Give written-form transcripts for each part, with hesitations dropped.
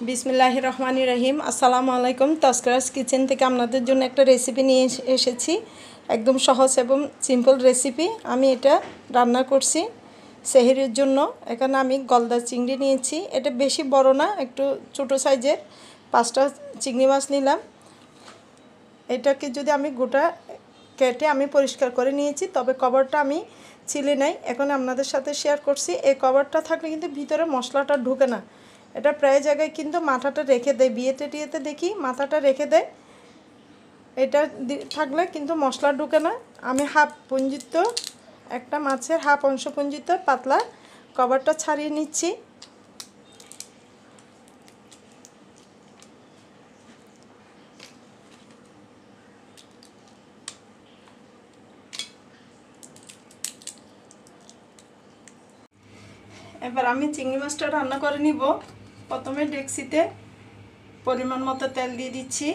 বিসমিল্লাহির রহমানির রহিম। আসসালামু আলাইকুম। তস্করাস কিচেন থেকে আপনাদের জন্য একটা রেসিপি নিয়ে এসেছি। একদম সহজ এবং সিম্পল রেসিপি। আমি এটা রান্না করছি সেহরির জন্য। এখানে আমি গলদা চিংড়ি নিয়েছি। এটা বেশি বড় না, একটু ছোটো সাইজের 5টা চিংড়ি মাছ নিলাম। এটাকে যদি আমি গোটা কেটে আমি পরিষ্কার করে নিয়েছি, তবে কভারটা আমি ছিলে নাই। এখন আপনাদের সাথে শেয়ার করছি। এই কভারটা থাকলে কিন্তু ভিতরে মশলাটা ঢুকে না। এটা প্রায় জায়গায় কিন্তু মাথাটা রেখে দেয়, বিয়েতে টিয়েতে দেখি মাথাটা রেখে দেয়। এটা থাকলে কিন্তু মশলা ঢুকে না। আমি হাফ পুঞ্জিত একটা মাছের হাফ অংশ পুঞ্জিত পাতলা কভারটা ছাড়িয়ে নিচ্ছি। এবার আমি চিংড়ি মাছটা রান্না করে নিব। প্রথমে ডেকচিতে পরিমাণ মতো তেল দিয়ে দিচ্ছি।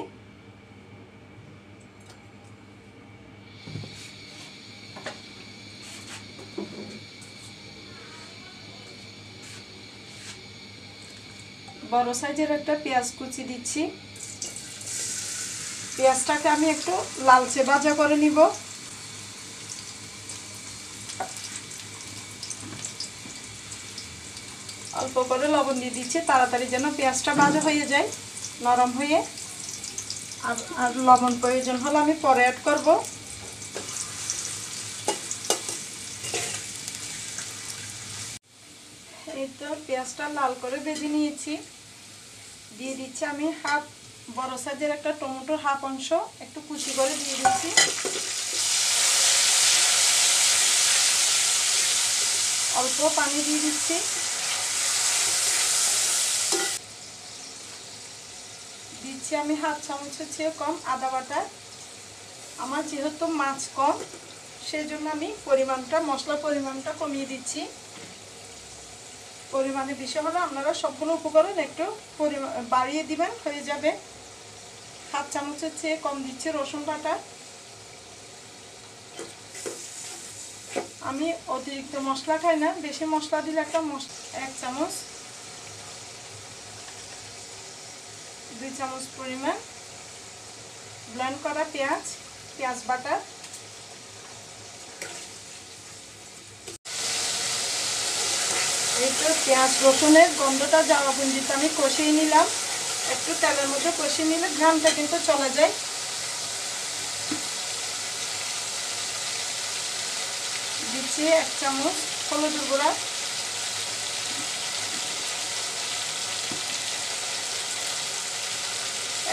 বড় সাইজের একটা পেঁয়াজ কুচি দিচ্ছি। পেঁয়াজটাকে আমি একটু লালচে ভাজা করে নিব। অল্প করে লবণ দিয়ে দিচ্ছি, তাড়াতাড়ি যেন পেঁয়াজটা ভাজা হয়ে যায়, নরম হয়ে। আর লবণ প্রয়োজন হলে আমি পরে অ্যাড করব। এই তো পেঁয়াজটা লাল করে ভেজে নিয়েছি। দিয়ে দিচ্ছি আমি হাফ বড় সাইজের একটা টমেটোর হাফ অংশ একটু কুচি করে দিয়ে দিচ্ছি। অল্প পানি দিয়ে দিচ্ছি। দিচ্ছি আমি হাফ চামচের চেয়ে কম আদা বাটা। আমার যেহেতু মাছ কম, সেজন্য আমি মশলার পরিমাণটা কমিয়ে দিচ্ছি। পরিমাণে বেশি হলে আপনারা সবগুলো উপকরণ একটু বাড়িয়ে দিবেন, হয়ে যাবে। হাফ চামচের চেয়ে কম দিচ্ছি রসুন বাটা। আমি অতিরিক্ত মশলা খাই না, বেশি মশলা দিলে একটা 1 চামচ 2 চামচ পরিমাণ ব্লেন্ড করা পেঁয়াজ বাটা। এই তো পেঁয়াজ রসুনের গন্ধটা যাওয়া পর্যন্ত আমি কষিয়ে নিলাম। একটু তেলের মধ্যে কষিয়ে নিলে ঘ্রাণটা কিন্তু চলে যায়। দিচ্ছি 1 চামচ হলুদের গুঁড়া,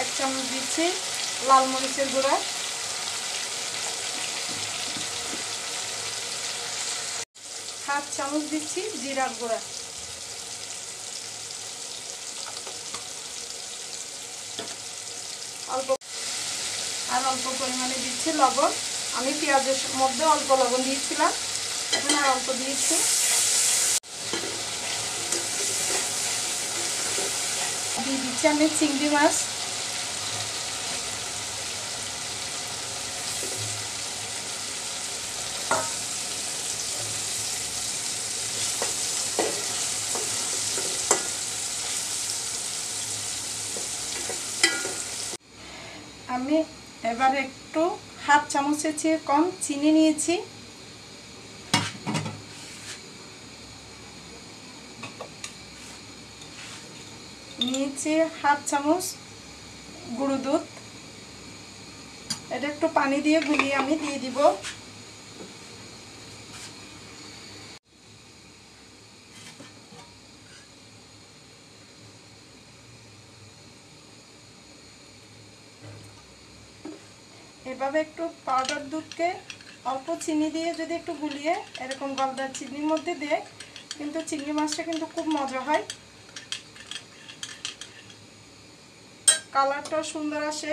1 চামচ দিচ্ছি লাল মরিচের গুঁড়া, 1/2 চামচ দিচ্ছি জিরার গুঁড়া। অল্প পরিমাণে দিচ্ছি লবণ। আমি পেঁয়াজের মধ্যে অল্প লবণ দিয়েছিলাম, এখন আর অল্প দিয়েছি। দিয়ে দিচ্ছি আমি চিংড়ি মাছ। আমি এবার একটু হাফ চামচের চেয়ে কম চিনি নিয়েছি। নিয়েছি হাফ চামচ গুঁড়ো দুধ। এটা একটু পানি দিয়ে গুলিয়ে আমি দিয়ে দিব। এভাবে একটু পাউডার দুধকে অল্প চিনি দিয়ে যদি একটু গুলিয়ে এরকম গলদা চিনির মধ্যে দিয়ে, কিন্তু চিংড়ি মাছটা কিন্তু খুব মজা হয়। কালারটাও সুন্দর আসে।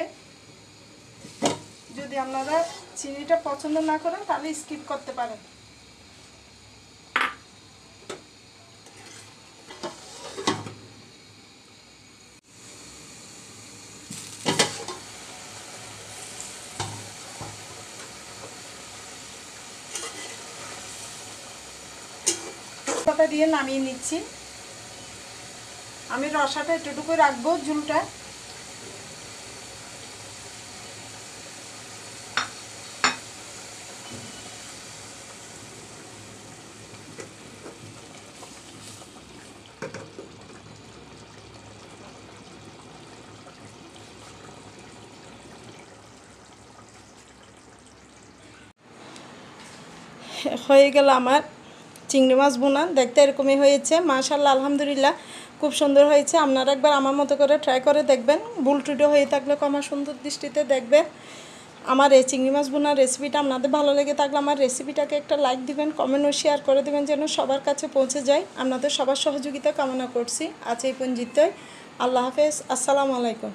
যদি আপনারা চিনিটা পছন্দ না করেন তাহলে স্কিপ করতে পারেন। দিয়ে নামিয়ে নিচ্ছি। আমি রসাটা একটুটুকু রাখবো, ঝুলটা। হয়ে গেল আমার চিংড়ি মাছ ভুনা। দেখতে এরকমই হয়েছে, মাশাআল্লাহ আলহামদুলিল্লাহ খুব সুন্দর হয়েছে। আপনারা একবার আমার মতো করে ট্রাই করে দেখবেন। ভুল ত্রুটি হয়ে থাকলে ক্ষমা সুন্দর দৃষ্টিতে দেখবেন। আমার এই চিংড়ি মাছ ভুনার রেসিপিটা আপনাদের ভালো লেগে থাকলে আমার রেসিপিটাকে একটা লাইক দিবেন, কমেন্ট ও শেয়ার করে দেবেন যেন সবার কাছে পৌঁছে যায়। আপনাদের সবার সহযোগিতা কামনা করছি। আজ এই পর্যন্তই। আল্লাহ হাফেজ, আসসালামু আলাইকুম।